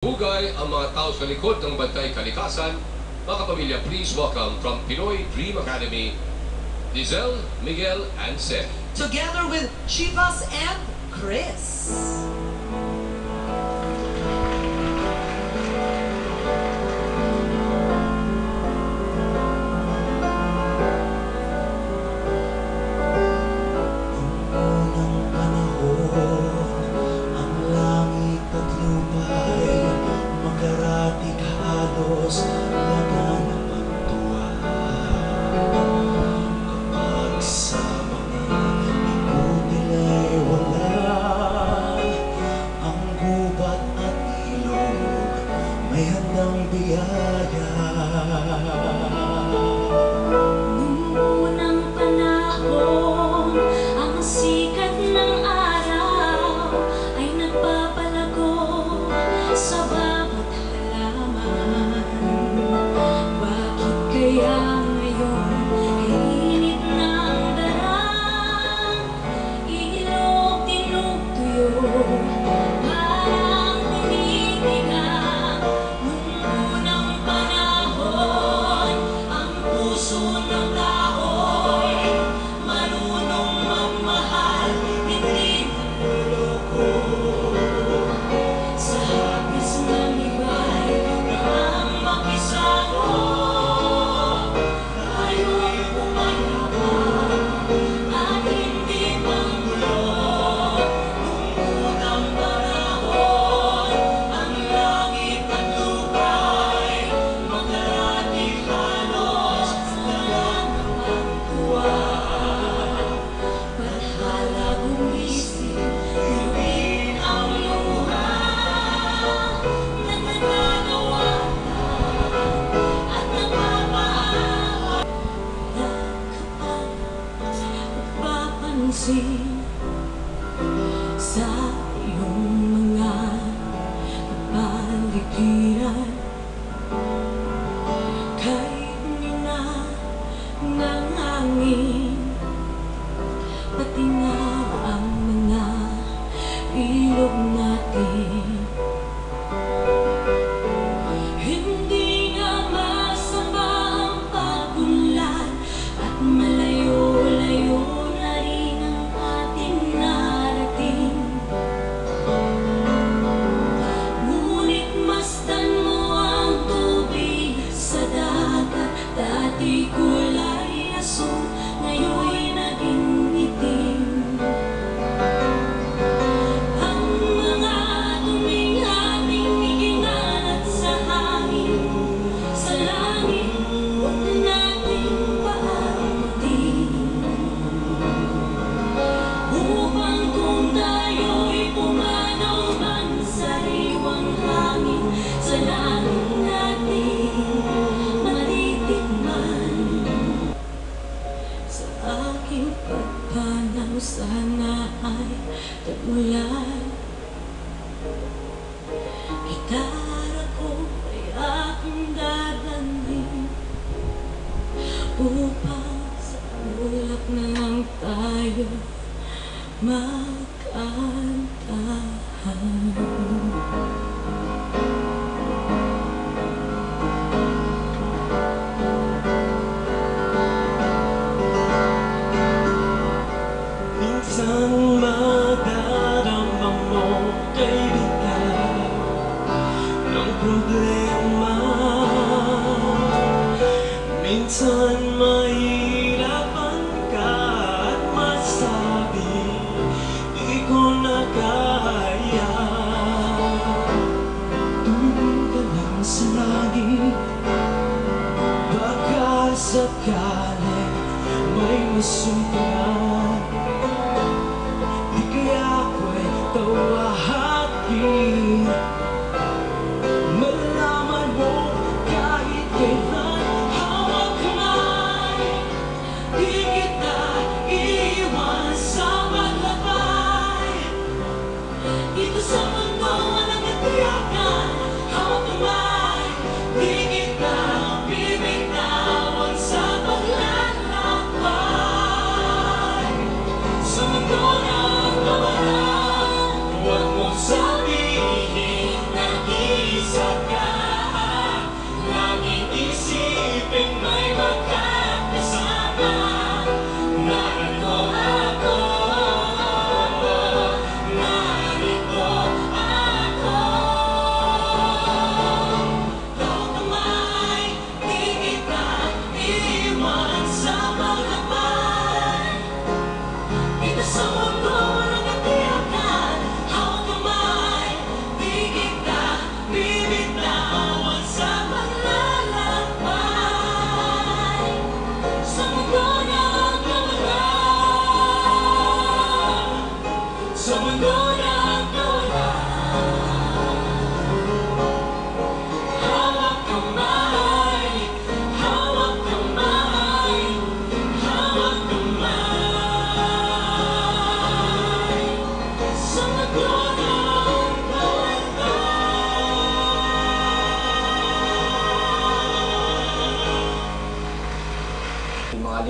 Hugay ang mga tao sa likod ng Bantay Kalikasan. Mga kapamilya, please welcome from Pinoy Dream Academy, Lizelle, Miguel, and Seth. Together with Chivas and Chris. Sa iyong mga kapaligiran, kay hina ng hangin, pati na ang mga ilog natin. Hindi nga masama ang pag-unlad at malayo-layo na rin ang ating narating. Ngunit masdan mo ang tubig sa dagat. Dati kulay asul, ngayon'y naging itim. Ang mga duming ating iginanat sa hangin, sa langit, huwag na nating paalitin. Upang kung tayo'y pumanaw man sa riwang hangin, sa langit natin matitikman. Sa aking pagpanaw sana ay tagulan. Gitara ko ay aking dadalhin upang sa ulap na lang tayo magkantahan. Minsan madarama mo, kaibigan, ng problema. Minsan mahirapan ka at masabi, di ko na kaya. Tumingin ka lang sa langit, baka sakali may masumpungan. Di kaya ako'y tawahagin, malaman mo kahit kailan. Hawak kamay, di kita iiwan sa paglakbay. Dito sa mundo walang katiyakan. Hawak kamay, di kita bibitawan sa paglalakbay. isa ka. Laging isipin may magkakasama. Narito ako, narito ako. Ikaw kamay, di kita iiwan sa maglakbay. Dito sa mundo ng katiyakan, hawak kamay, di kita bibitawan sa paglalakbay. Sa mundo ng kawalan, sa mundo ng kawalan. Hawak kamay, hawak kamay, hawak kamay. Sa mundo ng kawalan. Yung mga